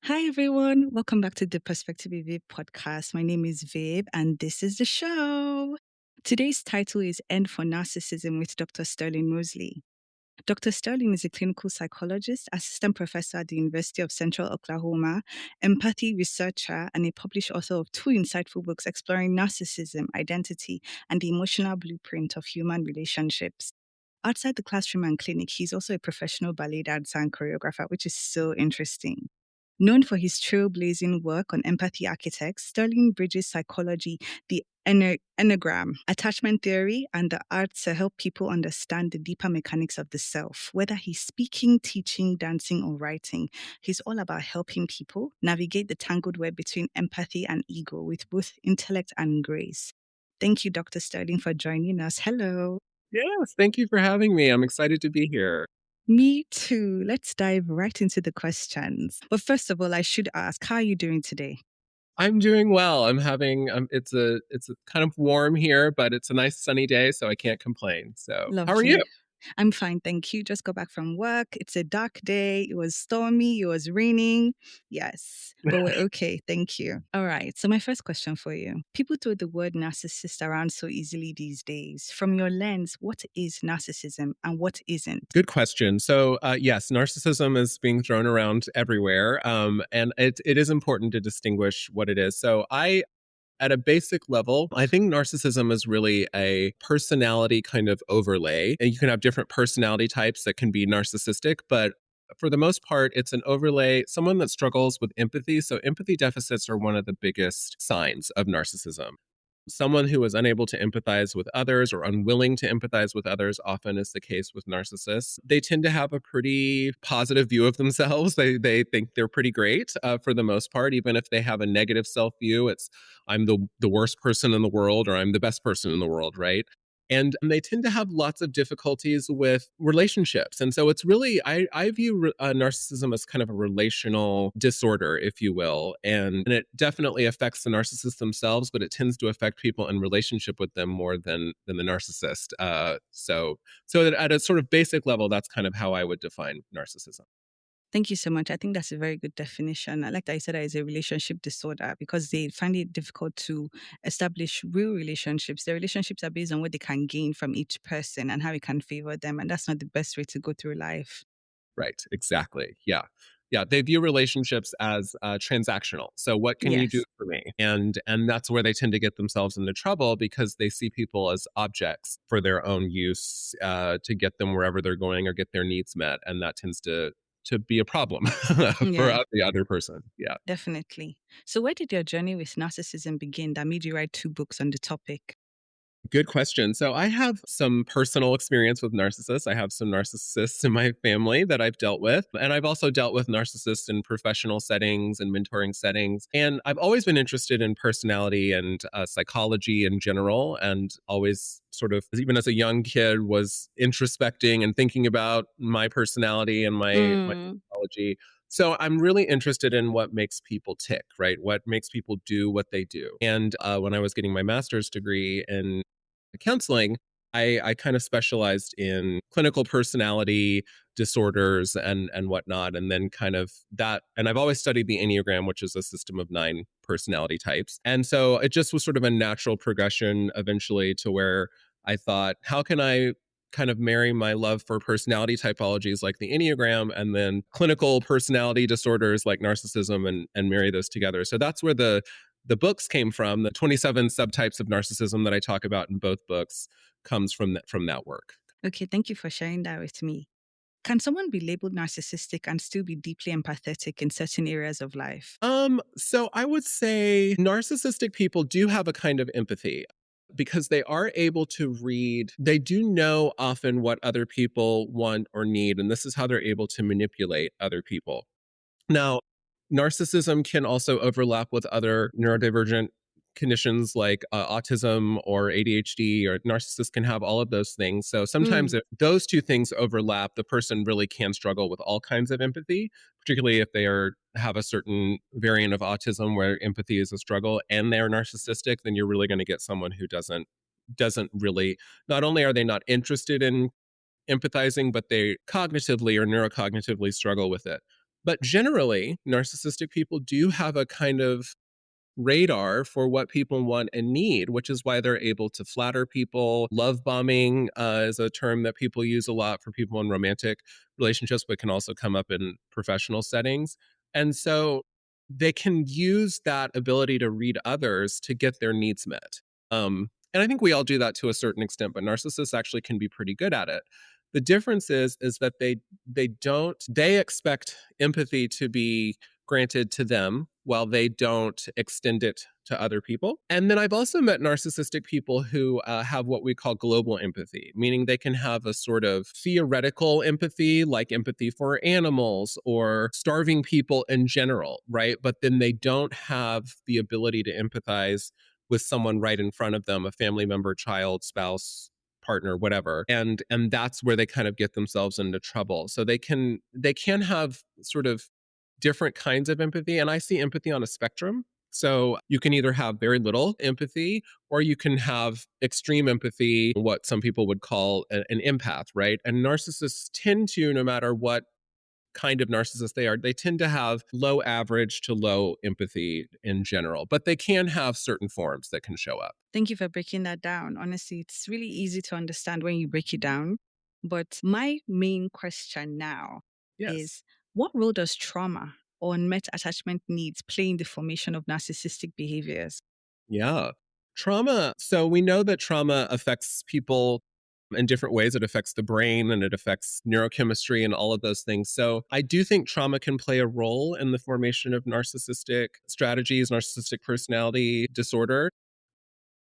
Hi, everyone. Welcome back to the Perspective with Viv podcast. My name is Viv, and this is the show. Today's title is End for Narcissism with Dr. Sterling Moseley. Dr. Sterling is a clinical psychologist, assistant professor at the University of Central Oklahoma, empathy researcher, and a published author of two insightful books exploring narcissism, identity, and the emotional blueprint of human relationships. Outside the classroom and clinic, he's also a professional ballet dancer and choreographer, which is so interesting. Known for his trailblazing work on empathy architects, Sterling bridges psychology, the enneagram, attachment theory, and the arts to help people understand the deeper mechanics of the self. Whether he's speaking, teaching, dancing, or writing, he's all about helping people navigate the tangled web between empathy and ego with both intellect and grace. Thank you, Dr. Sterling, for joining us. Hello. Yes, thank you for having me. I'm excited to be here. Me too. Let's dive right into the questions. But first of all, I should ask, how are you doing today? I'm doing well. I'm having it's a kind of warm here, but it's a nice sunny day, so I can't complain. So, how are you? Lovely. I'm fine, thank you. Just got back from work. It's a dark day. It was stormy. It was raining. Yes, but we're okay. Thank you. All right. So, my first question for you: people throw the word narcissist around so easily these days. From your lens, what is narcissism and what isn't? Good question. So, yes, narcissism is being thrown around everywhere, and it is important to distinguish what it is. So, at a basic level, I think narcissism is really a personality kind of overlay. And you can have different personality types that can be narcissistic, but for the most part, it's an overlay, someone that struggles with empathy. So, empathy deficits are one of the biggest signs of narcissism. Someone who is unable to empathize with others or unwilling to empathize with others often is the case with narcissists. They tend to have a pretty positive view of themselves. They think they're pretty great for the most part, even if they have a negative self view. It's I'm the worst person in the world or I'm the best person in the world, right? And they tend to have lots of difficulties with relationships. And so it's really, I view narcissism as kind of a relational disorder, if you will. And it definitely affects the narcissist themselves, but it tends to affect people in relationship with them more than the narcissist. So that at a sort of basic level, that's kind of how I would define narcissism. Thank you so much. I think that's a very good definition. I like that you said that it's a relationship disorder because they find it difficult to establish real relationships. Their relationships are based on what they can gain from each person and how it can favor them. And that's not the best way to go through life. Right, exactly. Yeah. Yeah, they view relationships as transactional. So what can you do Yes. for me? And that's where they tend to get themselves into trouble because they see people as objects for their own use to get them wherever they're going or get their needs met, and that tends to be a problem for Yeah, the other person. Yeah. definitely. So, where did your journey with narcissism begin that made you write two books on the topic? Good question. So I have some personal experience with narcissists. I have some narcissists in my family that I've dealt with. And I've also dealt with narcissists in professional settings and mentoring settings. And I've always been interested in personality and psychology in general, and always sort of, even as a young kid, was introspecting and thinking about my personality and my Mm, psychology. So I'm really interested in what makes people tick, right? What makes people do what they do. And when I was getting my master's degree in counseling, I kind of specialized in clinical personality disorders and whatnot, and then kind of that. And I've always studied the Enneagram, which is a system of 9 personality types. And so it just was sort of a natural progression eventually to where I thought, how can I kind of marry my love for personality typologies like the Enneagram and then clinical personality disorders like narcissism and marry those together. So that's where the books came from. The 27 subtypes of narcissism that I talk about in both books comes from that work. okay, thank you for sharing that with me. Can someone be labeled narcissistic and still be deeply empathetic in certain areas of life? So I would say narcissistic people do have a kind of empathy because they are able to read, they do know often what other people want or need, and this is how they're able to manipulate other people. Now, narcissism can also overlap with other neurodivergent conditions like autism or ADHD, or narcissists can have all of those things. So sometimes Mm, if those two things overlap, the person really can struggle with all kinds of empathy, particularly if they have a certain variant of autism where empathy is a struggle and they're narcissistic, then you're really going to get someone who doesn't really, not only are they not interested in empathizing, but they cognitively or neurocognitively struggle with it. But generally, narcissistic people do have a kind of radar for what people want and need, which is why they're able to flatter people. Love bombing is a term that people use a lot for people in romantic relationships, but can also come up in professional settings. And so they can use that ability to read others to get their needs met. And I think we all do that to a certain extent, but narcissists actually can be pretty good at it. The difference is that they expect empathy to be granted to them while they don't extend it to other people. And then I've also met narcissistic people who have what we call global empathy, meaning they can have a sort of theoretical empathy, like empathy for animals or starving people in general, right? But then they don't have the ability to empathize with someone right in front of them, a family member, child, spouse, partner, whatever. And that's where they kind of get themselves into trouble. So they can have sort of different kinds of empathy. And I see empathy on a spectrum. So you can either have very little empathy or you can have extreme empathy, what some people would call an empath, right? And narcissists tend to, no matter what kind of narcissist they are, they tend to have low average to low empathy in general, but they can have certain forms that can show up. Thank you for breaking that down. Honestly, it's really easy to understand when you break it down. But my main question now Yes. is, what role does trauma or unmet attachment needs play in the formation of narcissistic behaviors? Yeah. Trauma. So we know that trauma affects people in different ways. It affects the brain and it affects neurochemistry and all of those things. So I do think trauma can play a role in the formation of narcissistic strategies, narcissistic personality disorder.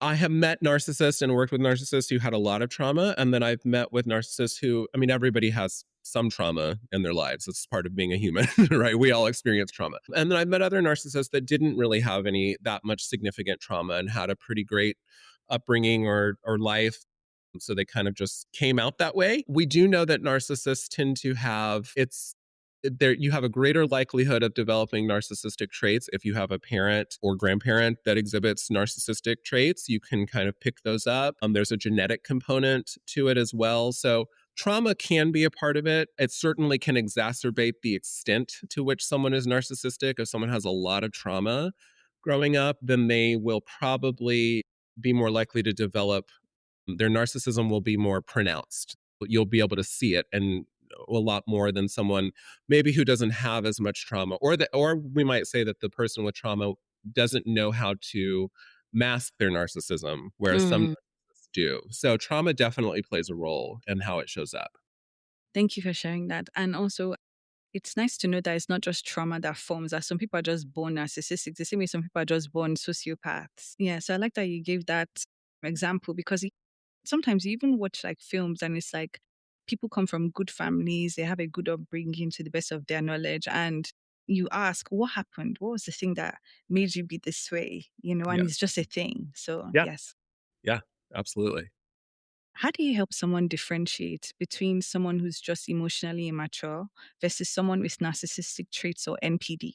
I have met narcissists and worked with narcissists who had a lot of trauma. And then I've met with narcissists who, I mean, everybody has some trauma in their lives. It's part of being a human, right? We all experience trauma. And then I've met other narcissists that didn't really have any that much significant trauma and had a pretty great upbringing or life. So they kind of just came out that way. We do know that narcissists tend to have it's there you have a greater likelihood of developing narcissistic traits if you have a parent or grandparent that exhibits narcissistic traits. You can kind of pick those up. There's a genetic component to it as well. So trauma can be a part of it. It certainly can exacerbate the extent to which someone is narcissistic. If someone has a lot of trauma growing up, then they will probably be more likely to develop their narcissism will be more pronounced. You'll be able to see it and a lot more than someone maybe who doesn't have as much trauma, or we might say that the person with trauma doesn't know how to mask their narcissism, whereas some Mm, narcissists do. So trauma definitely plays a role in how it shows up. thank you for sharing that. And also, it's nice to know that it's not just trauma that forms, that some people are just born narcissistic, the same way some people are just born sociopaths. Yeah, so I like that you gave that example because sometimes you even watch like films and it's like people come from good families, they have a good upbringing to the best of their knowledge. And you ask, what happened? What was the thing that made you be this way? And it's Yes. just a thing. So, Yeah. yes. Yeah. Absolutely. How do you help someone differentiate between someone who's just emotionally immature versus someone with narcissistic traits or NPD?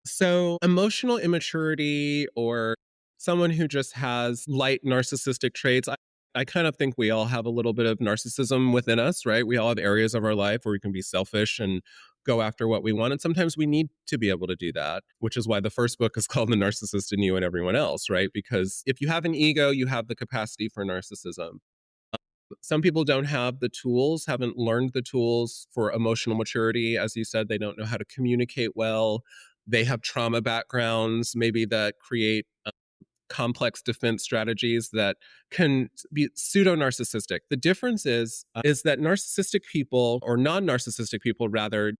So, emotional immaturity or someone who just has light narcissistic traits, I kind of think we all have a little bit of narcissism within us, right? We all have areas of our life where we can be selfish and go after what we want. And sometimes we need to be able to do that, which is why the first book is called The Narcissist in You and Everyone Else, right? Because if you have an ego, you have the capacity for narcissism. Some people don't have the tools, haven't learned the tools for emotional maturity. As you said, they don't know how to communicate well. They have trauma backgrounds, maybe that create complex defense strategies that can be pseudo narcissistic. The difference is that narcissistic people or non-narcissistic people rather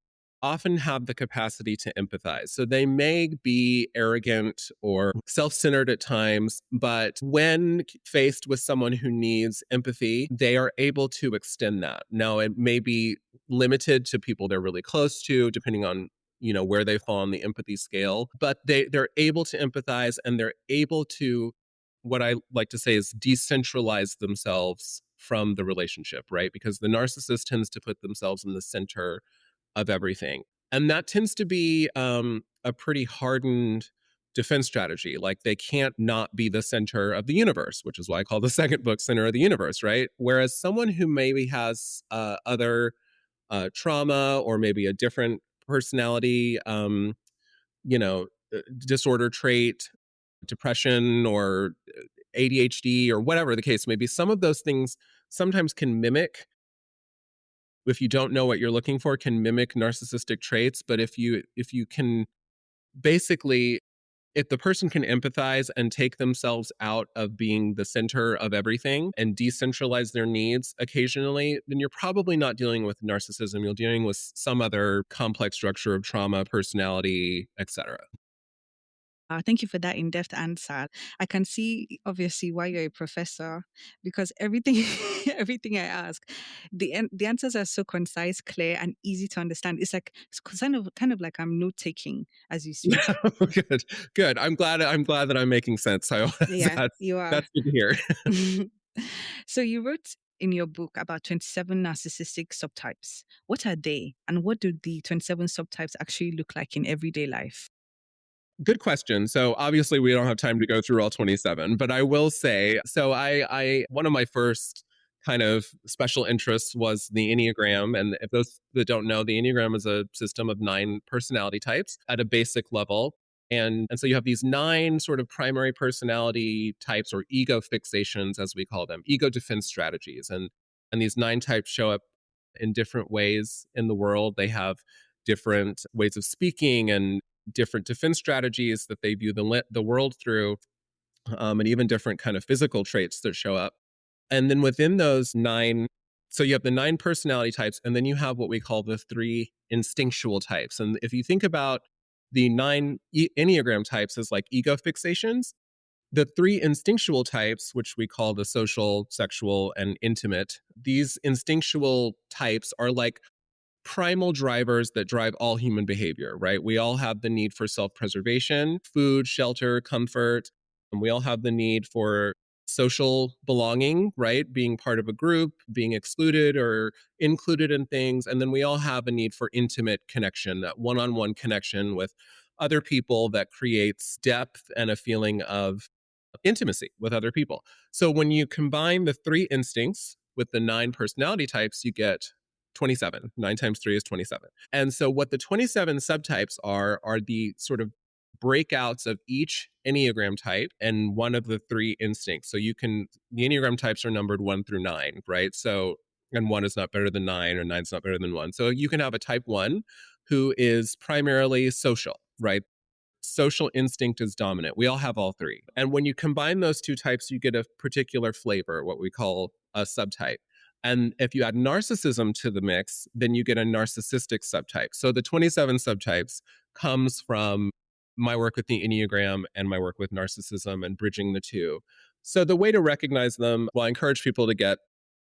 often have the capacity to empathize. So they may be arrogant or self-centered at times, but when faced with someone who needs empathy, they are able to extend that. Now it may be limited to people they're really close to depending on where they fall on the empathy scale, but they're able to empathize and they're able to, what I like to say is, decentralize themselves from the relationship, right? Because the narcissist tends to put themselves in the center of everything, and that tends to be a pretty hardened defense strategy. Like they can't not be the center of the universe, which is why I call the second book Center of the Universe, right? Whereas someone who maybe has other trauma or maybe a different personality, disorder trait, depression, or ADHD, or whatever the case may be. Some of those things sometimes can mimic, if you don't know what you're looking for, can mimic narcissistic traits. But if you can basically, if the person can empathize and take themselves out of being the center of everything and decentralize their needs occasionally, then you're probably not dealing with narcissism. You're dealing with some other complex structure of trauma, personality, etc. Thank you for that in-depth answer. I can see obviously why you're a professor because everything everything I ask, the answers are so concise, clear, and easy to understand. It's kind of like I'm note taking as you speak. Good, good. I'm glad that I'm making sense. So Yeah, that's you are. that's good to hear. So you wrote in your book about 27 narcissistic subtypes. What are they, and what do the 27 subtypes actually look like in everyday life? Good question. So obviously we don't have time to go through all 27, but I will say, so I one of my first kind of special interests was the Enneagram. And if those that don't know, the Enneagram is a system of 9 personality types at a basic level. And so you have these 9 sort of primary personality types, or ego fixations, as we call them, ego defense strategies. And these 9 types show up in different ways in the world. They have different ways of speaking and different defense strategies that they view the world through, and even different kind of physical traits that show up. And then within those 9, so you have the 9 personality types, and then you have what we call the 3 instinctual types. And if you think about the 9 Enneagram types as like ego fixations, the 3 instinctual types, which we call the social, sexual, and intimate, these instinctual types are like primal drivers that drive all human behavior, right? We all have the need for self preservation, food, shelter, comfort, and we all have the need for social belonging, right? Being part of a group, being excluded or included in things. And then we all have a need for intimate connection, that one on one connection with other people that creates depth and a feeling of intimacy with other people. So when you combine the 3 instincts with the 9 personality types, you get 27. 9 times 3 is 27. And so what the 27 subtypes are the sort of breakouts of each Enneagram type and one of the 3 instincts. So the Enneagram types are numbered 1 through 9, right? So, and 1 is not better than 9, or 9 is not better than 1. So you can have a type 1 who is primarily social, right? Social instinct is dominant. We all have all 3. And when you combine those 2 types, you get a particular flavor, what we call a subtype. And if you add narcissism to the mix, then you get a narcissistic subtype. So the 27 subtypes comes from my work with the Enneagram and my work with narcissism and bridging the two. So the way to recognize them, well, I encourage people to get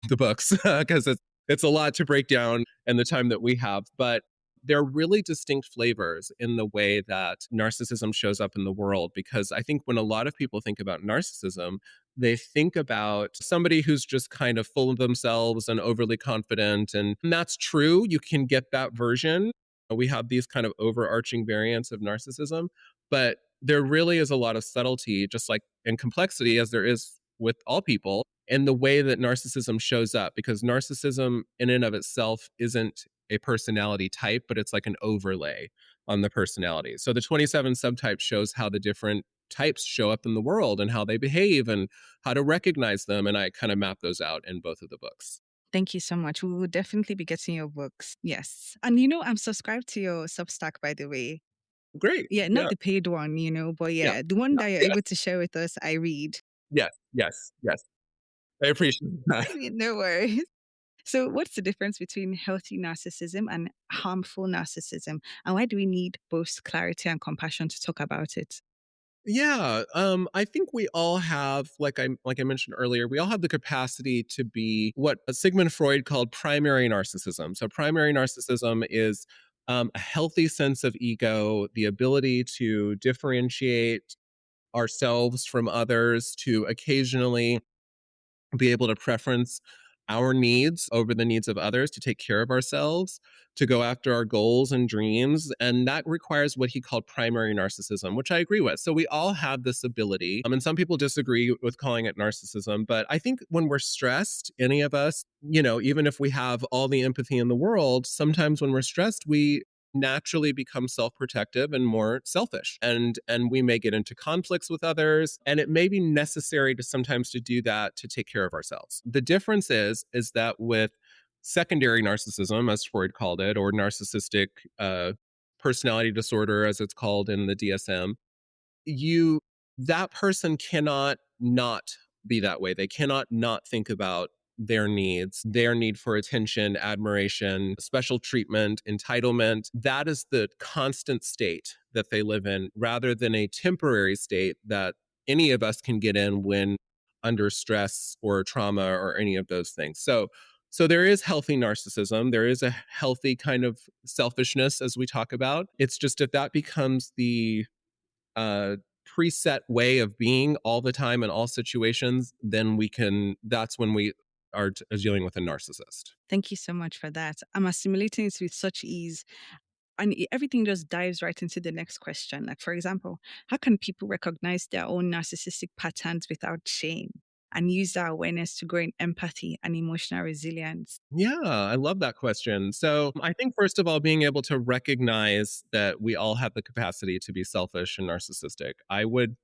the books because it's a lot to break down in the time that we have. But they're really distinct flavors in the way that narcissism shows up in the world. Because I think when a lot of people think about narcissism, they think about somebody who's just kind of full of themselves and overly confident. And that's true. You can get that version. We have these kind of overarching variants of narcissism, but there really is a lot of subtlety, just like in complexity, as there is with all people, in the way that narcissism shows up. Because narcissism, in and of itself, isn't a personality type, but it's like an overlay on the personality. So the 27 subtypes shows how the different types show up in the world and how they behave and how to recognize them. And I kind of map those out in both of the books. Thank you so much. We will definitely be getting your books. Yes. And I'm subscribed to your Substack, by the way. Great. Yeah, not Yeah. the paid one, but Yeah. yeah, the one Yeah. that you're Yeah. able to share with us, I read. Yes. Yes. Yes. I appreciate that. No worries. So, what's the difference between healthy narcissism and harmful narcissism? And why do we need both clarity and compassion to talk about it? Yeah, I think we all have, like I mentioned earlier, we all have the capacity to be what Sigmund Freud called primary narcissism. So primary narcissism is a healthy sense of ego, the ability to differentiate ourselves from others, to occasionally be able to preference our needs over the needs of others, to take care of ourselves, to go after our goals and dreams. And that requires what he called primary narcissism, which I agree with. So we all have this ability. And some people disagree with calling it narcissism. But I think when we're stressed, any of us, even if we have all the empathy in the world, sometimes when we're stressed, we naturally become self-protective and more selfish, and we may get into conflicts with others, and it may be necessary to sometimes to do that to take care of ourselves. The difference is that with secondary narcissism, as Freud called it, or narcissistic personality disorder as it's called in the DSM, you that person cannot not be that way. They cannot not think about their needs, their need for attention, admiration, special treatment, entitlement. That is the constant state that they live in, rather than a temporary state that any of us can get in when under stress or trauma or any of those things. So there is healthy narcissism. There is a healthy kind of selfishness, as we talk about. It's just if that becomes the uh, preset way of being all the time in all situations, then that's when we are dealing with a narcissist. Thank you so much for that. I'm assimilating it with such ease. And everything just dives right into the next question. Like, for example, how can people recognize their own narcissistic patterns without shame and use that awareness to grow in empathy and emotional resilience? Yeah, I love that question. So I think, first of all, being able to recognize that we all have the capacity to be selfish and narcissistic. I would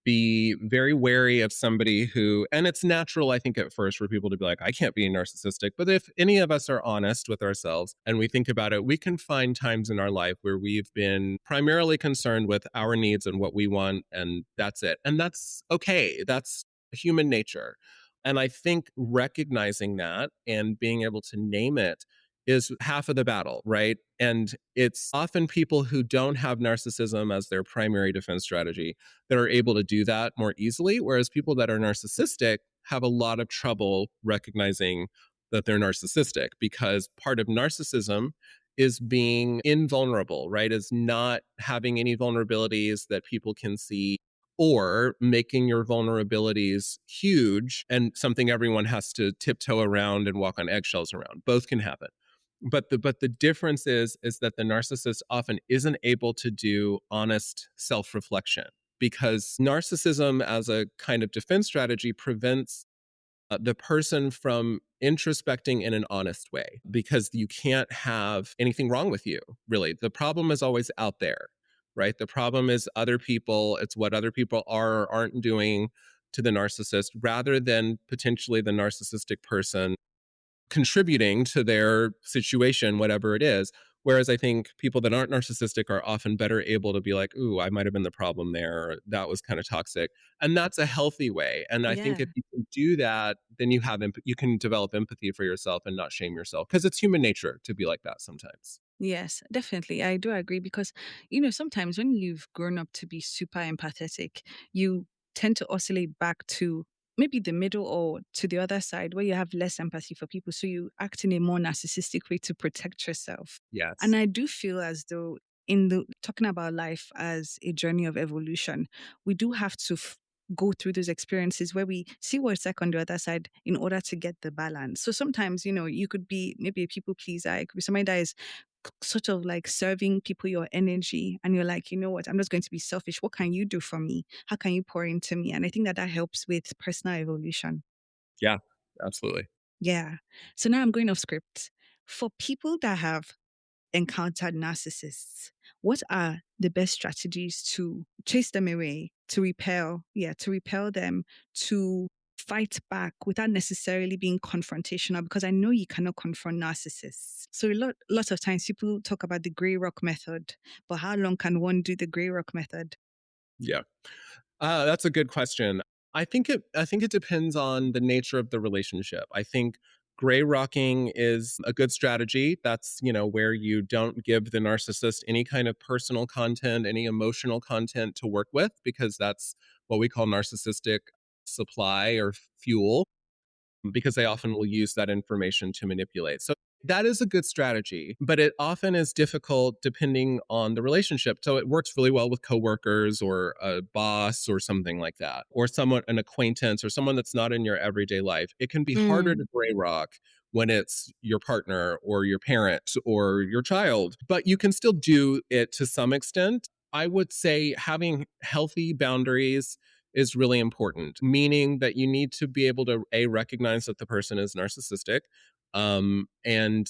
be very wary of somebody who, and it's natural, I think, at first for people to be like, I can't be narcissistic. But if any of us are honest with ourselves and we think about it, we can find times in our life where we've been primarily concerned with our needs and what we want, and that's it. And that's okay. That's human nature. And I think recognizing that and being able to name it is half of the battle, right? And it's often people who don't have narcissism as their primary defense strategy that are able to do that more easily, whereas people that are narcissistic have a lot of trouble recognizing that they're narcissistic, because part of narcissism is being invulnerable, right? Is not having any vulnerabilities that people can see, or making your vulnerabilities huge and something everyone has to tiptoe around and walk on eggshells around. Both can happen. But the difference is that the narcissist often isn't able to do honest self-reflection, because narcissism as a kind of defense strategy prevents the person from introspecting in an honest way, because you can't have anything wrong with you, really. The problem is always out there, right? The problem is other people. It's what other people are or aren't doing to the narcissist, rather than potentially the narcissistic person contributing to their situation, whatever it is. Whereas I think people that aren't narcissistic are often better able to be like, ooh, I might have been the problem there. Or that was kind of toxic. And that's a healthy way. And I think Yeah. if you can do that, then you can develop empathy for yourself and not shame yourself, because it's human nature to be like that sometimes. Yes, definitely. I do agree because, sometimes when you've grown up to be super empathetic, you tend to oscillate back to maybe the middle or to the other side where you have less empathy for people. So you act in a more narcissistic way to protect yourself. And Yes. I do feel as though in the talking about life as a journey of evolution, we do have to go through those experiences where we see what it's like on the other side in order to get the balance. So sometimes, you could be maybe a people pleaser. It could be somebody that is sort of like serving people your energy, and you're like, you know what, I'm just going to be selfish. What can you do for me? How can you pour into me? And I think that helps with personal evolution. Yeah, absolutely. Yeah. So now I'm going off script. For people that have encountered narcissists, what are the best strategies to chase them away, to repel them, to fight back without necessarily being confrontational? Because I know you cannot confront narcissists. So lots of times people talk about the gray rock method, but how long can one do the gray rock method? Yeah. That's a good question. I think it depends on the nature of the relationship. I think gray rocking is a good strategy. That's, where you don't give the narcissist any kind of personal content, any emotional content to work with, because that's what we call narcissistic supply or fuel, because they often will use that information to manipulate. So that is a good strategy, but it often is difficult depending on the relationship. So it works really well with coworkers or a boss or something like that, or someone, an acquaintance, or someone that's not in your everyday life. It can be harder to Mm, gray rock when it's your partner or your parent or your child, but you can still do it to some extent. I would say having healthy boundaries is really important, meaning that you need to be able to recognize that the person is narcissistic, and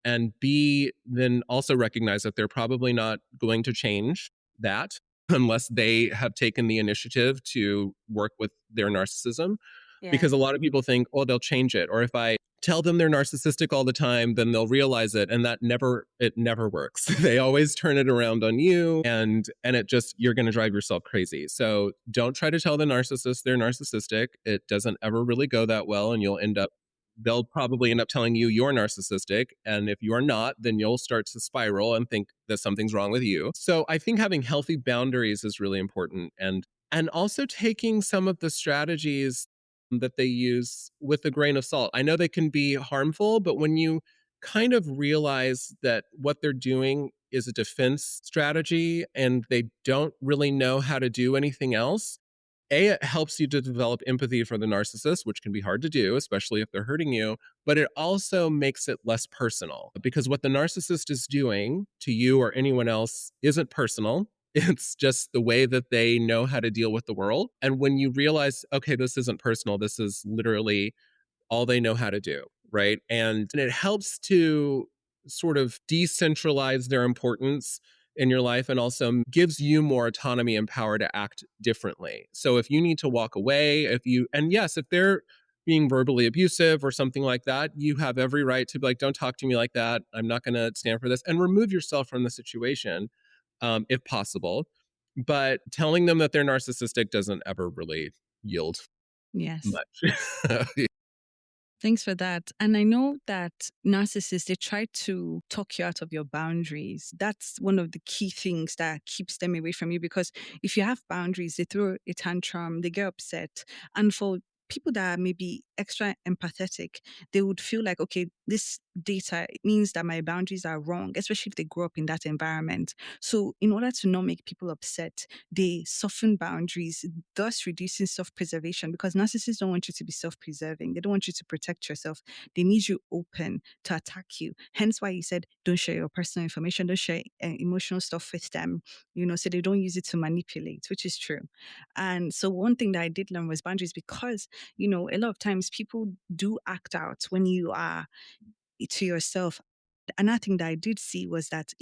and B, then also recognize that they're probably not going to change that unless they have taken the initiative to work with their narcissism. Yeah. Because a lot of people think, oh, they'll change it. Or if I tell them they're narcissistic all the time, then they'll realize it. And it never works. They always turn it around on you, and it just, you're going to drive yourself crazy. So don't try to tell the narcissist they're narcissistic. It doesn't ever really go that well. And they'll probably end up telling you you're narcissistic. And if you're not, then you'll start to spiral and think that something's wrong with you. So I think having healthy boundaries is really important. And also taking some of the strategies that they use with a grain of salt. I know they can be harmful, but when you kind of realize that what they're doing is a defense strategy and they don't really know how to do anything else, it helps you to develop empathy for the narcissist, which can be hard to do, especially if they're hurting you, but it also makes it less personal because what the narcissist is doing to you or anyone else isn't personal. It's just the way that they know how to deal with the world. And when you realize, okay, this isn't personal, this is literally all they know how to do, right? And it helps to sort of decentralize their importance in your life and also gives you more autonomy and power to act differently. So if you need to walk away, and yes, if they're being verbally abusive or something like that, you have every right to be like, don't talk to me like that. I'm not going to stand for this, and remove yourself from the situation if possible. But telling them that they're narcissistic doesn't ever really yield Yes. much. Thanks for that. And I know that narcissists, they try to talk you out of your boundaries. That's one of the key things that keeps them away from you because if you have boundaries, they throw a tantrum, they get upset. And for people that are maybe extra empathetic, they would feel like, okay, this data means that my boundaries are wrong, especially if they grow up in that environment. So, in order to not make people upset, they soften boundaries, thus reducing self preservation because narcissists don't want you to be self preserving. They don't want you to protect yourself. They need you open to attack you. Hence why you said, don't share your personal information, don't share emotional stuff with them, so they don't use it to manipulate, which is true. And so, one thing that I did learn was boundaries because, a lot of times people do act out when you are to yourself. Another thing that I did see was that,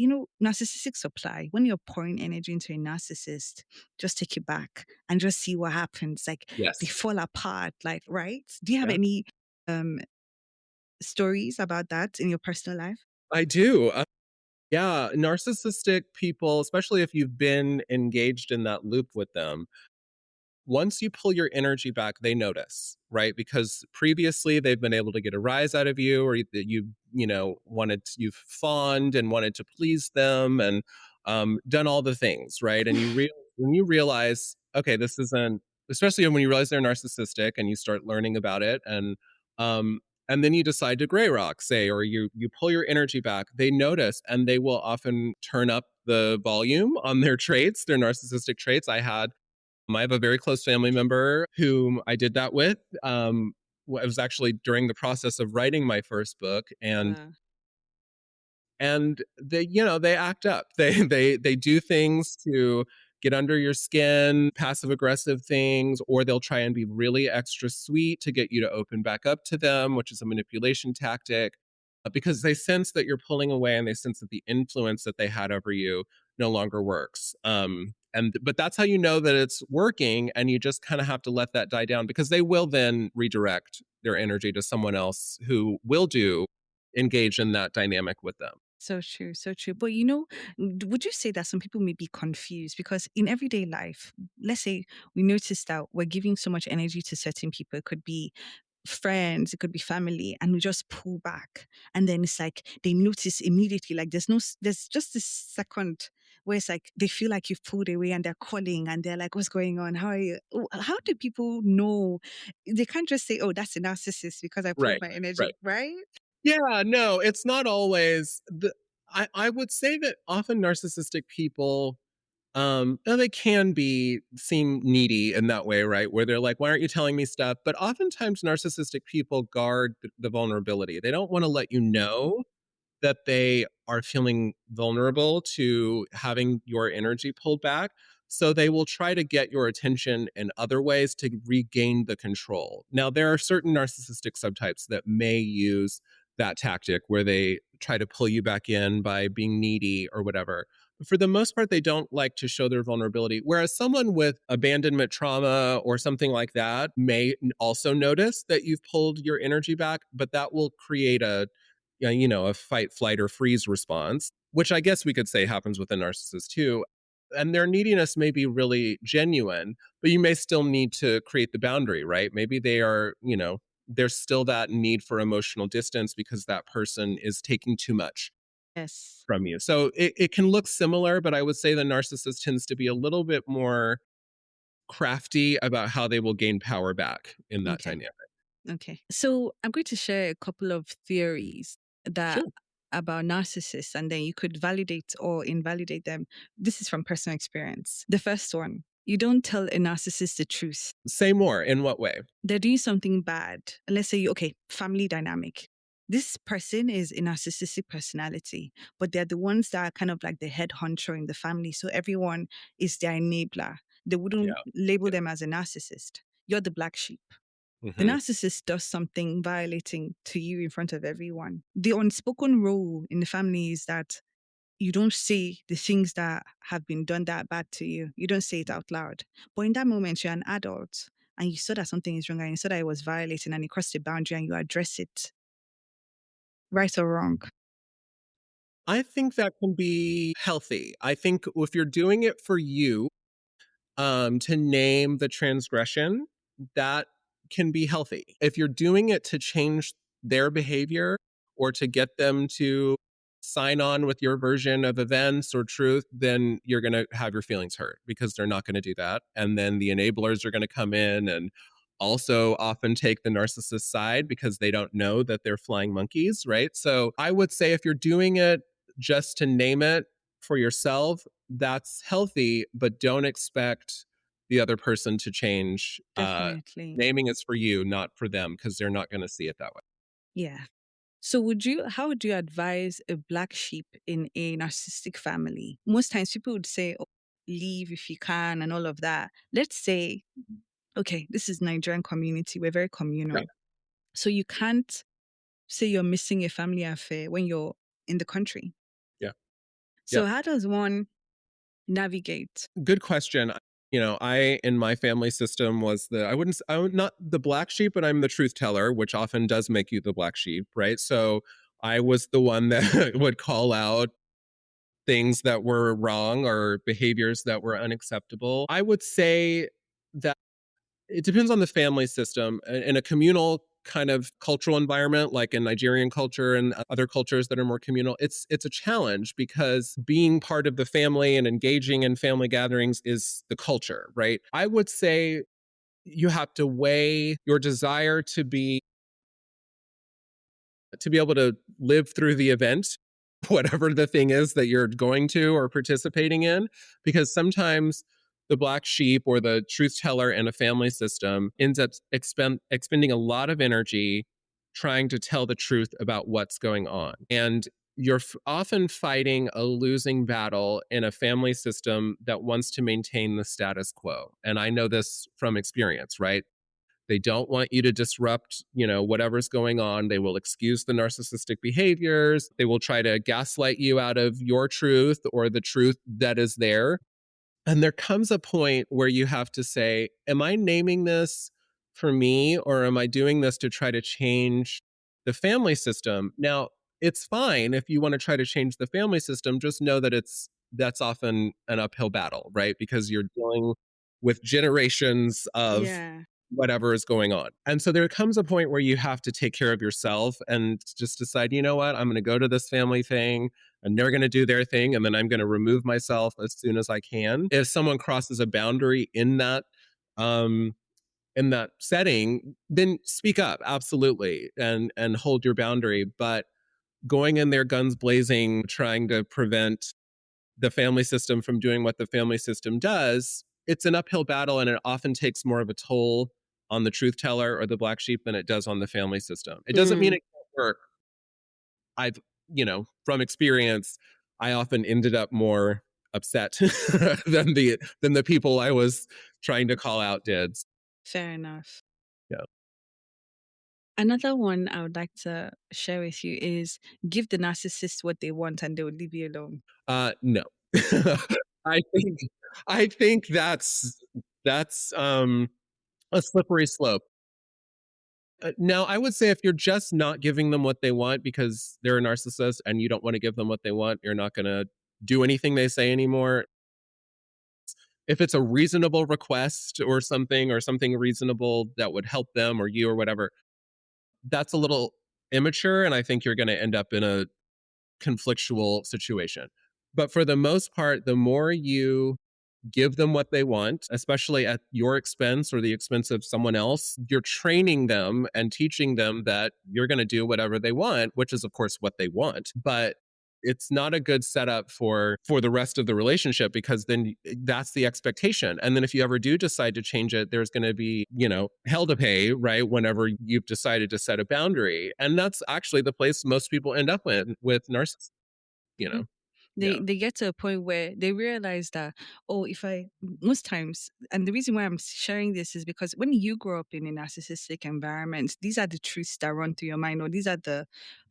narcissistic supply, when you're pouring energy into a narcissist, just take it back and just see what happens. Like they Yes. fall apart, like, right? Do you have Yeah, any um stories about that in your personal life? I do. Yeah, narcissistic people, especially if you've been engaged in that loop with them, once you pull your energy back, they notice, right? Because previously they've been able to get a rise out of you, or that you've fawned and wanted to please them, and done all the things, right? And when you realize, okay, this isn't, especially when you realize they're narcissistic, and you start learning about it, um, and then you decide to gray rock, say, or you pull your energy back, they notice, and they will often turn up the volume on their traits, their narcissistic traits. I have a very close family member whom I did that with. It was actually during the process of writing my first book, Uh, and they act up. They do things to get under your skin, passive aggressive things, or they'll try and be really extra sweet to get you to open back up to them, which is a manipulation tactic, because they sense that you're pulling away and they sense that the influence that they had over you no longer works. But that's how you know that it's working, and you just kind of have to let that die down because they will then redirect their energy to someone else who will do engage in that dynamic with them. so true, so true. But would you say that some people may be confused because in everyday life, let's say we notice that we're giving so much energy to certain people, it could be friends, it could be family, and we just pull back. And then it's like they notice immediately, like there's just this second where it's like they feel like you've pulled away and they're calling and they're like, what's going on? How are you? How do people know? They can't just say, oh, that's a narcissist because I pulled Right, my energy, right. right? Yeah, no, it's not always I would say that often narcissistic people, now they can seem needy in that way, right? Where they're like, "Why aren't you telling me stuff?" But oftentimes narcissistic people guard the vulnerability. They don't wanna let you know that they are feeling vulnerable to having your energy pulled back. So they will try to get your attention in other ways to regain the control. Now, there are certain narcissistic subtypes that may use that tactic where they try to pull you back in by being needy or whatever. But for the most part, they don't like to show their vulnerability. Whereas someone with abandonment trauma or something like that may also notice that you've pulled your energy back, but that will create a fight, flight, or freeze response, which I guess we could say happens with a narcissist too. And their neediness may be really genuine, but you may still need to create the boundary, right? Maybe they are, there's still that need for emotional distance because that person is taking too much Yes. from you. So it can look similar, but I would say the narcissist tends to be a little bit more crafty about how they will gain power back in that Okay. dynamic. Okay. So I'm going to share a couple of theories that Sure. about narcissists, and then you could validate or invalidate them. This is from personal experience. The first one, you don't tell a narcissist the truth. Say more. In what way? They're doing something bad. Let's say, okay, family dynamic. This person is a narcissistic personality, but they're the ones that are kind of like the head honcho in the family. So everyone is their enabler. They wouldn't Yeah. label Yeah. them as a narcissist. You're the black sheep. The Hmm. narcissist does something violating to you in front of everyone. The unspoken rule in the family is that you don't say the things that have been done that bad to you. You don't say it out loud. But in that moment, you're an adult and you saw that something is wrong and you saw that it was violating and you crossed a boundary and you address it, right or wrong. I think that can be healthy. I think if you're doing it for you, to name the transgression, that can be healthy. If you're doing it to change their behavior or to get them to sign on with your version of events or truth, then you're going to have your feelings hurt because they're not going to do that. And then the enablers are going to come in and also often take the narcissist side because they don't know that they're flying monkeys, right? So I would say if you're doing it just to name it for yourself, that's healthy, but don't expect the other person to change. Definitely. Naming is for you, not for them, because they're not going to see it that way. Yeah. So how would you advise a black sheep in a narcissistic family? Most times people would say, oh, leave if you can and all of that. Let's say, okay, this is Nigerian community. We're very Yeah, communal. So you can't say you're missing a family affair when you're in the country. yeah, So yeah. how does one navigate? Good question. I in my family system was I would not the black sheep, but I'm the truth teller, which often does make you the black sheep, right? So I was the one that would call out things that were wrong or behaviors that were unacceptable. I would say that it depends on the family system. In a communal kind of cultural environment, like in Nigerian culture and other cultures that are more communal, it's a challenge because being part of the family and engaging in family gatherings is the culture, right? I would say you have to weigh your desire to be able to live through the event, whatever the thing is that you're going to or participating in, because sometimes the black sheep or the truth teller in a family system ends up expending a lot of energy trying to tell the truth about what's going on. And you're often fighting a losing battle in a family system that wants to maintain the status quo. And I know this from experience, right? They don't want you to disrupt, whatever's going on. They will excuse the narcissistic behaviors. They will try to gaslight you out of your truth or the truth that is there. And there comes a point where you have to say, am I naming this for me or am I doing this to try to change the family system? Now, it's fine if you want to try to change the family system, just know that that's often an uphill battle, right? Because you're dealing with generations of Yeah, whatever is going on. And so there comes a point where you have to take care of yourself and just decide, you know what, I'm going to go to this family thing and they're going to do their thing. And then I'm going to remove myself as soon as I can. If someone crosses a boundary um, in that setting, then speak up, absolutely, and hold your boundary. But going in there guns blazing, trying to prevent the family system from doing what the family system does, it's an uphill battle and it often takes more of a toll on the truth teller or the black sheep than it does on the family system. It doesn't mean mm, it can't work. I've, from experience, I often ended up more upset than the people I was trying to call out did. fair enough. Yeah. Another one I would like to share with you is give the narcissist what they want and they will leave you alone. No. I think that's a slippery slope. Now, I would say if you're just not giving them what they want because they're a narcissist and you don't want to give them what they want, you're not going to do anything they say anymore. If it's a reasonable request or something reasonable that would help them or you or whatever, that's a little immature. And I think you're going to end up in a conflictual situation. But for the most part, the more you give them what they want, especially at your expense or the expense of someone else, you're training them and teaching them that you're going to do whatever they want, which is, of course, what they want. But it's not a good setup for the rest of the relationship because then that's the expectation. And then if you ever do decide to change it, there's going to be, hell to pay, right? Whenever you've decided to set a boundary. And that's actually the place most people end up with narcissists, you know? Mhm. Yeah. They get to a point where they realize that, oh, if I most times, and the reason why I'm sharing this is because when you grow up in a narcissistic environment, these are the truths that run through your mind, or these are the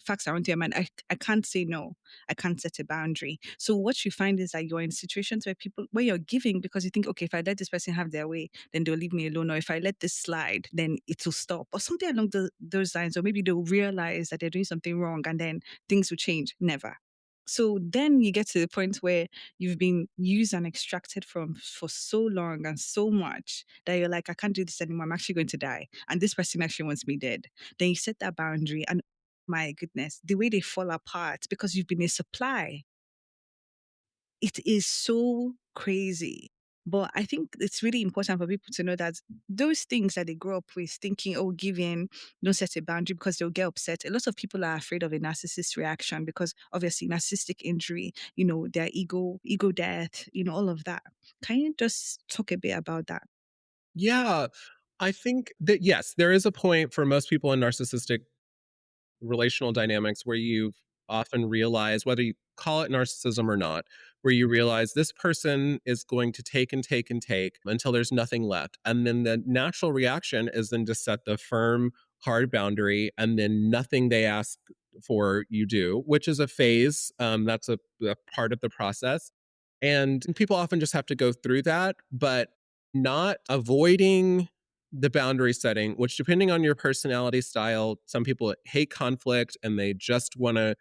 facts that run through your mind. I can't say no. I can't set a boundary. So what you find is that you're in situations where you're giving because you think, okay, if I let this person have their way, then they'll leave me alone. Or if I let this slide, then it will stop. Or something along those lines. Or maybe they'll realize that they're doing something wrong and then things will change. Never. So then you get to the point where you've been used and extracted from for so long and so much that you're like, I can't do this anymore. I'm actually going to die. And this person actually wants me dead. Then you set that boundary and my goodness, the way they fall apart because you've been a supply, it is so crazy. But I think it's really important for people to know that those things that they grow up with, thinking, oh, give in, don't set a boundary because they'll get upset. A lot of people are afraid of a narcissist reaction because obviously narcissistic injury, their ego death, all of that. Can you just talk a bit about that? Yeah. I think that yes, there is a point for most people in narcissistic relational dynamics where you often realize, whether you call it narcissism or not, where you realize this person is going to take and take and take until there's nothing left. And then the natural reaction is then to set the firm, hard boundary, and then nothing they ask for you do, which is a phase. That's a part of the process. And people often just have to go through that, but not avoiding the boundary setting, which depending on your personality style, some people hate conflict and they just want to,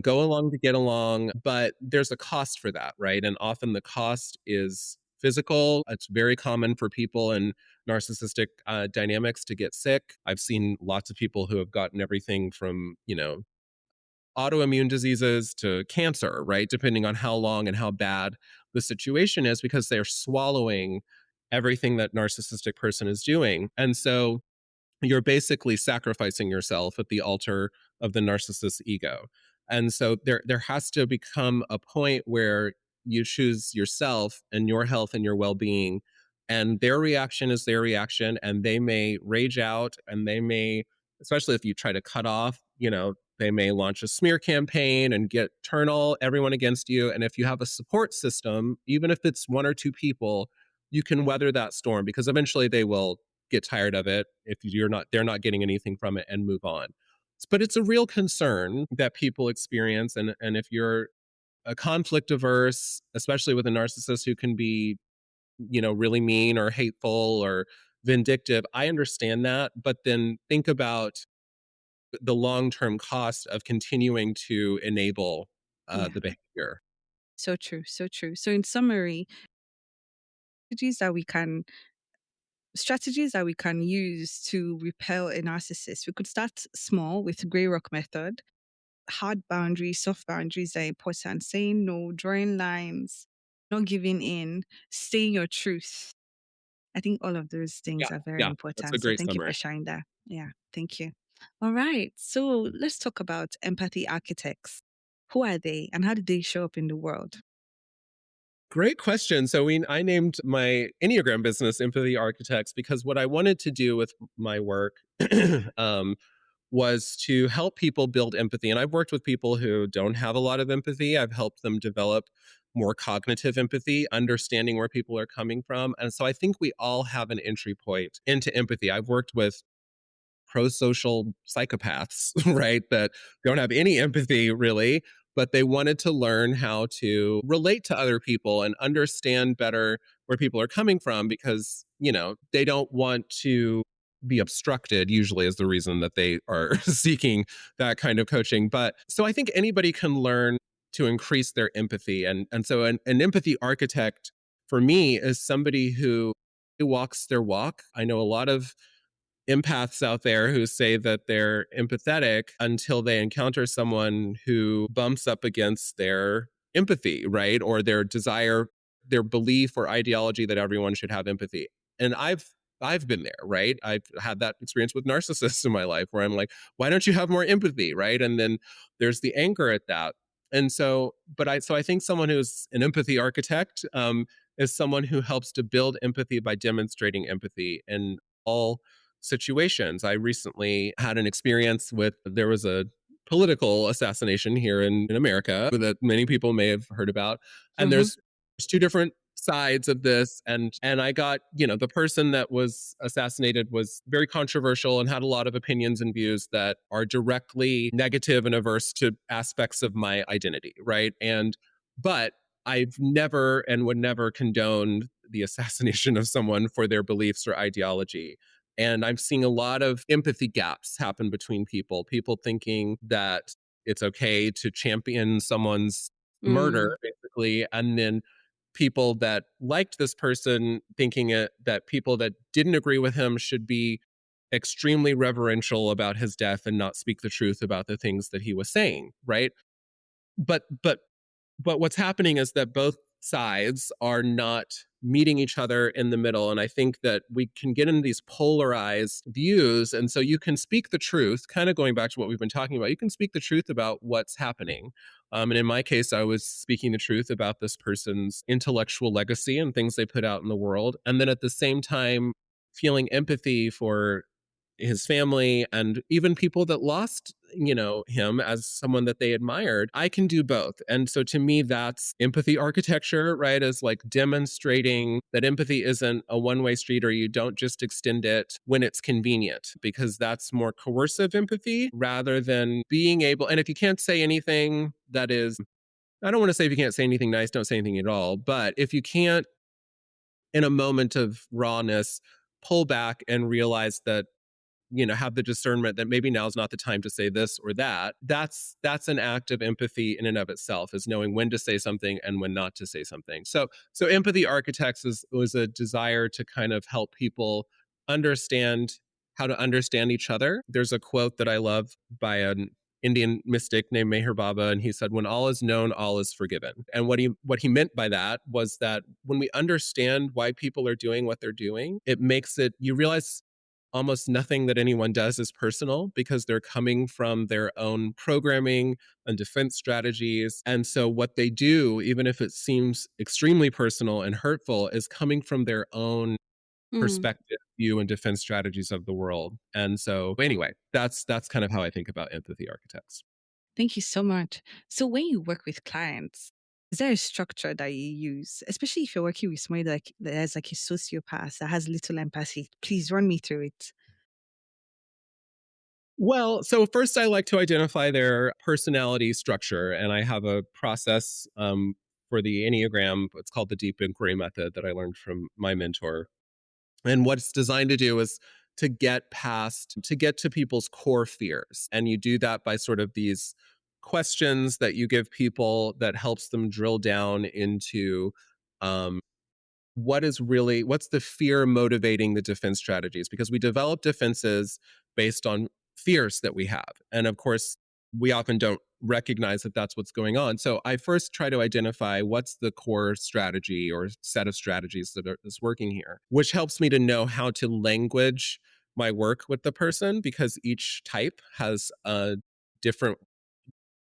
go along to get along, but there's a cost for that, right? And often the cost is physical. It's very common for people in narcissistic dynamics to get sick. I've seen lots of people who have gotten everything from, autoimmune diseases to cancer, right? Depending on how long and how bad the situation is, because they're swallowing everything that narcissistic person is doing. And so you're basically sacrificing yourself at the altar of the narcissist's ego. And so there has to become a point where you choose yourself and your health and your well-being, and their reaction is their reaction, and they may rage out and they may, especially if you try to cut off, they may launch a smear campaign and turn all everyone against you. And if you have a support system, even if it's one or two people, you can weather that storm because eventually they will get tired of it if they're not getting anything from it and move on. But it's a real concern that people experience. And if you're a conflict averse, especially with a narcissist who can be, really mean or hateful or vindictive, I understand that. But then think about the long-term cost of continuing to enable Yeah. the behavior. So true. So true. So in summary, strategies that we can strategies that we can use to repel a narcissist. We could start small with Grey Rock method. Hard boundaries, soft boundaries are important. Saying no, drawing lines, not giving in, saying your truth. I think all of those Yeah, things are very yeah, that's a important. So great thank you for summary. sharing that. Yeah, thank you. All right. So let's talk about empathy architects. Who are they and how do they show up in the world? Great question. So I named my Enneagram business Empathy Architects because what I wanted to do with my work um, was to help people build empathy. And I've worked with people who don't have a lot of empathy. I've helped them develop more cognitive empathy, understanding where people are coming from. And so I think we all have an entry point into empathy. I've worked with pro-social psychopaths, right? That don't have any empathy really, but they wanted to learn how to relate to other people and understand better where people are coming from because, they don't want to be obstructed, usually is the reason that they are seeking that kind of coaching. But so I think anybody can learn to increase their empathy. And so an empathy architect for me is somebody who walks their walk. I know a lot of empaths out there who say that they're empathetic until they encounter someone who bumps up against their empathy, right? Or their desire, their belief or ideology that everyone should have empathy. And I've been there, right? I've had that experience with narcissists in my life where I'm like, why don't you have more empathy, right? And then there's the anger at that. And so, I think someone who's an empathy architect is someone who helps to build empathy by demonstrating empathy in all situations. I recently had an experience with there was a political assassination here in America that many people may have heard about. And Mm-hmm. there's two different sides of this and I got, the person that was assassinated was very controversial and had a lot of opinions and views that are directly negative and averse to aspects of my identity, right? But I've never and would never condone the assassination of someone for their beliefs or ideology. And I'm seeing a lot of empathy gaps happen between people thinking that it's okay to champion someone's Mm. murder, basically. And then people that liked this person thinking that people that didn't agree with him should be extremely reverential about his death and not speak the truth about the things that he was saying, right? But but but what's happening is that both sides are not meeting each other in the middle. And I think that we can get into these polarized views. And so you can speak the truth, kind of going back to what we've been talking about, you can speak the truth about what's happening. And in my case, I was speaking the truth about this person's intellectual legacy and things they put out in the world. And then at the same time, feeling empathy for his family and even people that lost him as someone that they admired. I can do both. And so to me that's empathy architecture, right? Is like demonstrating that empathy isn't a one-way street or you don't just extend it when it's convenient, because that's more coercive empathy rather than being able. And if you can't say anything that is, I don't want to say if you can't say anything nice, don't say anything at all, but if you can't in a moment of rawness pull back and realize that, have the discernment that maybe now's not the time to say this or that. That's an act of empathy in and of itself, is knowing when to say something and when not to say something. So empathy architects was a desire to kind of help people understand how to understand each other. There's a quote that I love by an Indian mystic named Meher Baba, and he said, "When all is known, all is forgiven." And what he meant by that was that when we understand why people are doing what they're doing, it makes it, you realize almost nothing that anyone does is personal because they're coming from their own programming and defense strategies. And so what they do, even if it seems extremely personal and hurtful, is coming from their own Mm. perspective, view, and defense strategies of the world. And so anyway, that's kind of how I think about empathy architects. Thank you so much. So when you work with clients, is there a structure that you use, especially if you're working with somebody like that has like a sociopath that has little empathy? Please run me through it. Well, so first I like to identify their personality structure, and I have a process for the Enneagram. It's called the Deep Inquiry Method that I learned from my mentor. And what it's designed to do is to get to people's core fears. And you do that by sort of these questions that you give people that helps them drill down into um, what's the fear motivating the defense strategies, because we develop defenses based on fears that we have, and of course we often don't recognize that that's what's going on. So I first try to identify what's the core strategy or set of strategies that's working here, which helps me to know how to language my work with the person, because each type has a different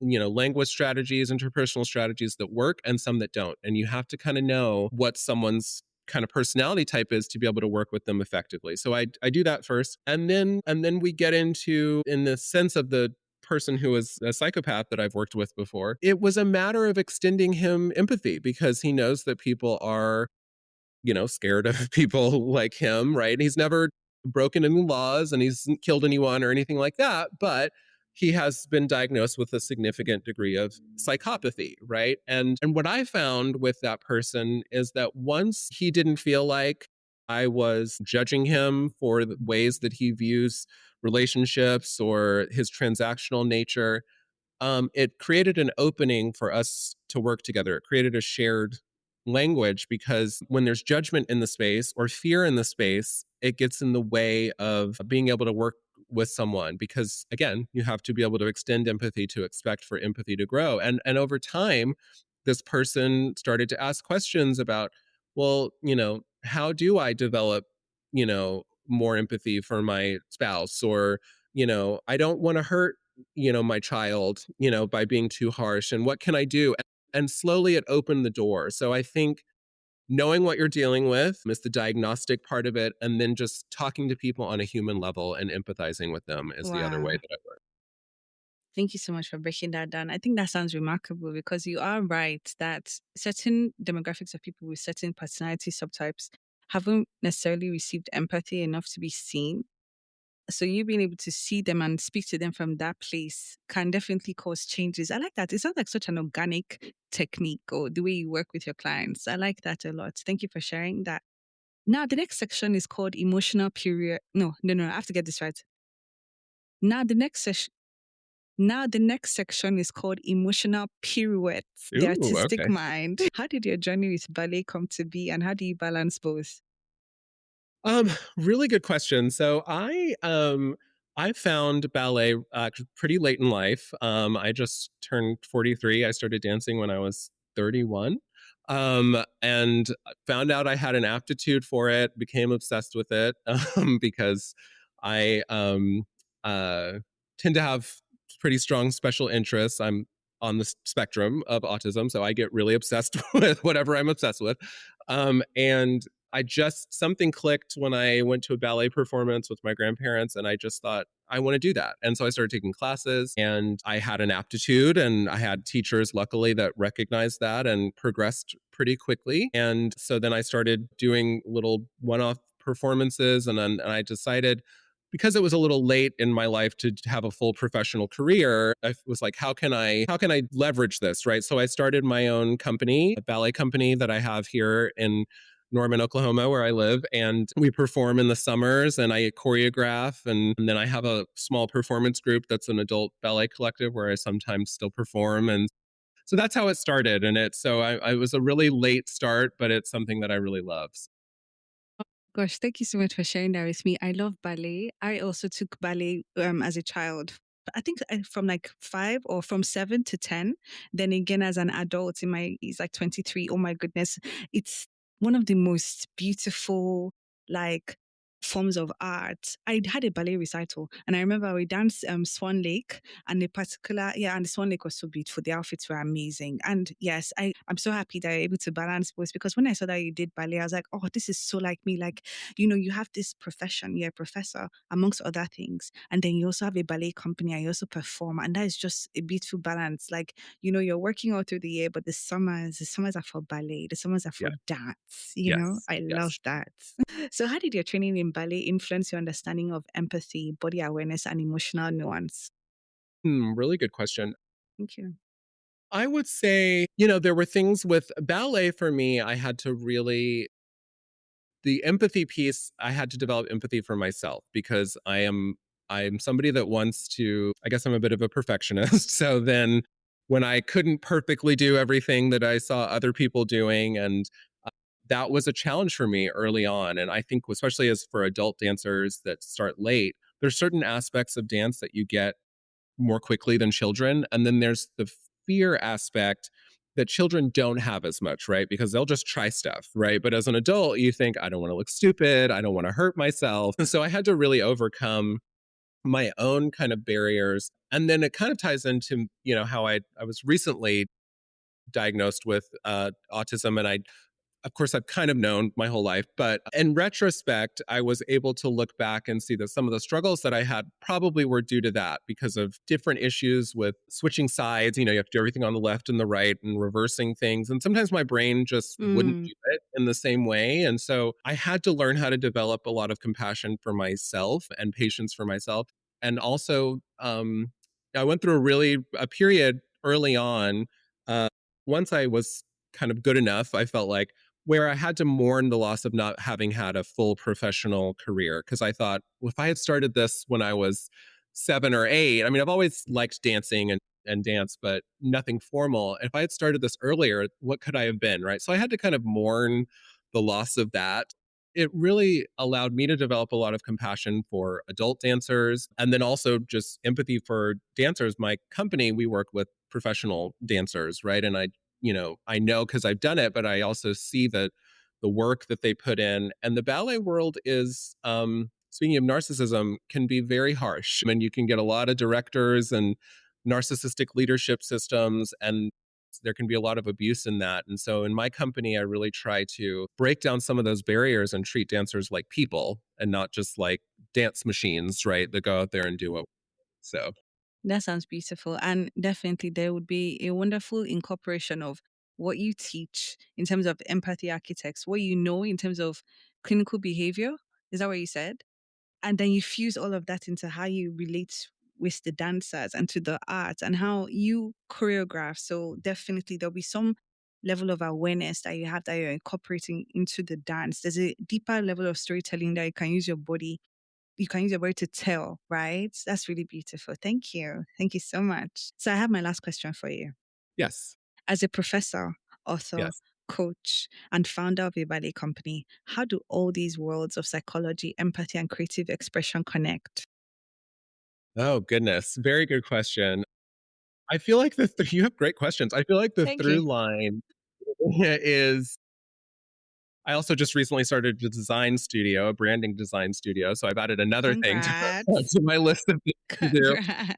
language strategies, interpersonal strategies that work and some that don't. And you have to kind of know what someone's kind of personality type is to be able to work with them effectively. So I do that first. And then we get into, in the sense of the person who is a psychopath that I've worked with before, it was a matter of extending him empathy because he knows that people are, scared of people like him, right? He's never broken any laws and he's not killed anyone or anything like that, but he has been diagnosed with a significant degree of psychopathy, right? And what I found with that person is that once he didn't feel like I was judging him for the ways that he views relationships or his transactional nature, it created an opening for us to work together. It created a shared language because when there's judgment in the space or fear in the space, it gets in the way of being able to work with someone because again, you have to be able to extend empathy to expect for empathy to grow. And over time, this person started to ask questions about, well, how do I develop, more empathy for my spouse or I don't want to hurt my child, by being too harsh and what can I do? And slowly it opened the door. So I think knowing what you're dealing with is the diagnostic part of it. And then just talking to people on a human level and empathizing with them is the other way Wow. that I work. Thank you so much for breaking that down. I think that sounds remarkable because you are right that certain demographics of people with certain personality subtypes haven't necessarily received empathy enough to be seen. So you being able to see them and speak to them from that place can definitely cause changes. I like that. It sounds like such an organic technique or the way you work with your clients. I like that a lot. Thank you for sharing that. Now, the next section is called emotional period. No, no, no. I have to get this right. Now, the next session. Now, the next section is called Emotional Pirouettes, the Ooh, artistic okay. mind. How did your journey with ballet come to be and how do you balance both? Really good question. So I found ballet pretty late in life. I just turned 43. I started dancing when I was 31. And found out I had an aptitude for it, became obsessed with it because I uh, tend to have pretty strong special interests. I'm on the spectrum of autism, so I get really obsessed with whatever I'm obsessed with. And I just something clicked when I went to a ballet performance with my grandparents, and I just thought, I want to do that. And so I started taking classes, and I had an aptitude, and I had teachers, luckily, that recognized that and progressed pretty quickly. And so then I started doing little one off performances, and I decided, because it was a little late in my life to have a full professional career, I was like, how can I leverage this, right? So I started my own company, a ballet company that I have here in Norman, Oklahoma, where I live. And we perform in the summers and I choreograph. And then I have a small performance group that's an adult ballet collective where I sometimes still perform. And so that's how it started. And I was a really late start, but it's something that I really love. Gosh, thank you so much for sharing that with me. I love ballet. I also took ballet as a child. I think from like 5 or from 7 to 10. Then again, as an adult in my, it's like 23. Oh my goodness. It's one of the most beautiful, like, forms of art. I had a ballet recital and I remember we danced Swan Lake and and the Swan Lake was so beautiful. The outfits were amazing. And yes, I'm so happy that you're able to balance both because when I saw that you did ballet, I was like, oh, this is so like me. Like, you have this profession, you're a professor, amongst other things. And then you also have a ballet company and you also perform. And that is just a beautiful balance. Like, you're working all through the year, but the summers are for ballet, the summers are for Yeah. dance. Yes. I love Yes. that. So, how did your training in ballet influence your understanding of empathy, body awareness, and emotional nuance? Really good question. Thank you. I would say, there were things with ballet for me, I had to really the empathy piece, I had to develop empathy for myself because I'm somebody that wants to, I guess I'm a bit of a perfectionist. So then when I couldn't perfectly do everything that I saw other people doing, and that was a challenge for me early on. And I think especially as for adult dancers that start late, there's certain aspects of dance that you get more quickly than children. And then there's the fear aspect that children don't have as much, right? Because they'll just try stuff, right? But as an adult, you think, I don't want to look stupid. I don't want to hurt myself. And so I had to really overcome my own kind of barriers. And then it kind of ties into, how I was recently diagnosed with autism and I of course, I've kind of known my whole life, but in retrospect, I was able to look back and see that some of the struggles that I had probably were due to that because of different issues with switching sides. You have to do everything on the left and the right and reversing things. And sometimes my brain just wouldn't Mm, do it in the same way. And so I had to learn how to develop a lot of compassion for myself and patience for myself. And also, I went through a period early on. Uh, Once I was kind of good enough, I felt like where I had to mourn the loss of not having had a full professional career because I thought, well, if I had started this when I was 7 or 8, I mean, I've always liked dancing and dance, but nothing formal. If I had started this earlier, what could I have been? Right. So I had to kind of mourn the loss of that. It really allowed me to develop a lot of compassion for adult dancers and then also just empathy for dancers. My company, we work with professional dancers, right? And I know because I've done it, but I also see that the work that they put in. And the ballet world is, speaking of narcissism, can be very harsh. And you can get a lot of directors and narcissistic leadership systems, and there can be a lot of abuse in that. And so in my company, I really try to break down some of those barriers and treat dancers like people and not just like dance machines, right? That go out there and do it. So, that sounds beautiful. And definitely there would be a wonderful incorporation of what you teach in terms of empathy architects, what you know in terms of clinical behavior. Is that what you said? And then you fuse all of that into how you relate with the dancers and to the art and how you choreograph. So definitely there'll be some level of awareness that you have that you're incorporating into the dance. There's a deeper level of storytelling that you can use your body to tell, right? That's really beautiful. Thank you. Thank you so much. So I have my last question for you. yes, As a professor, author, yes. coach, and founder of a ballet company, how do all these worlds of psychology, empathy, and creative expression connect? Oh, goodness. Very good question. I feel like you have great questions. I feel like the Thank you. through line is I also just recently started a design studio, a branding design studio, so I've added another thing to Congrats. to my list of things to do. Congrats.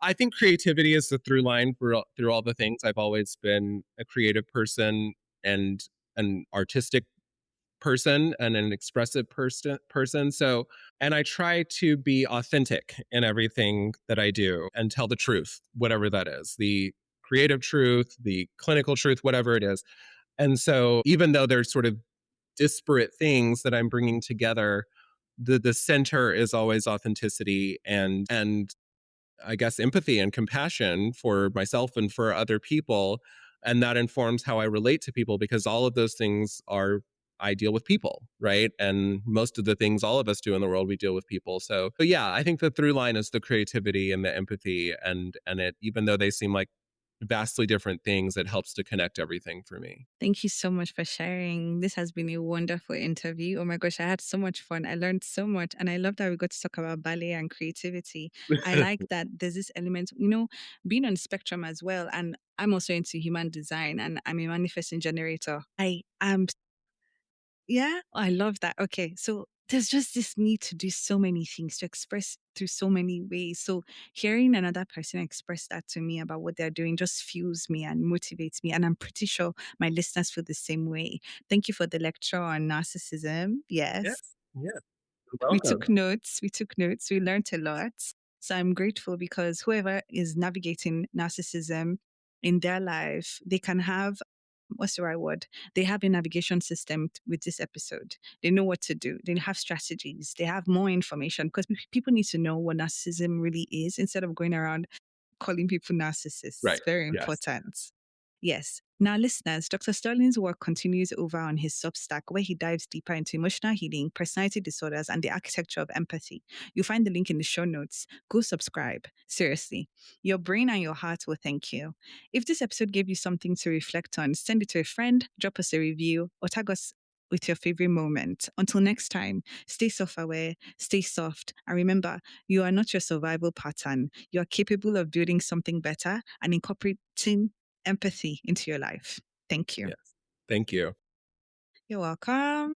I think creativity is the through line through all the things. I've always been a creative person and an artistic person and an expressive person. So, and I try to be authentic in everything that I do and tell the truth, whatever that is, the creative truth, the clinical truth, whatever it is. And so, even though there's sort of disparate things that I'm bringing together, the center is always authenticity and I guess empathy and compassion for myself and for other people. And that informs how I relate to people because all of those things are, I deal with people, right? And most of the things all of us do in the world, we deal with people. So, but yeah, I think the through line is the creativity and the empathy, and it, even though they seem like vastly different things, it helps to connect everything for me. Thank you so much for sharing. This has been a wonderful interview. Oh my gosh, I had so much fun. I learned so much. And I love that we got to talk about ballet and creativity. I like that there's this element, being on the spectrum as well. And I'm also into human design and I'm a manifesting generator. I am. Yeah, I love that. Okay, so there's just this need to do so many things, to express through so many ways. So hearing another person express that to me about what they're doing just fuels me and motivates me. And I'm pretty sure my listeners feel the same way. Thank you for the lecture on narcissism. Yes. Yes. Yeah. You're We welcome. took notes. We took notes. We learned a lot. So I'm grateful because whoever is navigating narcissism in their life, they can have, what's the right word? They have a navigation system with this episode. They know what to do. They have strategies. They have more information because people need to know what narcissism really is instead of going around calling people narcissists. Right. Very Yes. important. Yes. Now, listeners, Dr. Sterling's work continues over on his Substack, where he dives deeper into emotional healing, personality disorders, and the architecture of empathy. You'll find the link in the show notes. Go subscribe. Seriously, your brain and your heart will thank you. If this episode gave you something to reflect on, send it to a friend, drop us a review, or tag us with your favorite moment. Until next time, stay self aware, stay soft, and remember, you are not your survival pattern. You are capable of building something better and incorporating empathy into your life. Thank you. Yes. Thank you. You're welcome.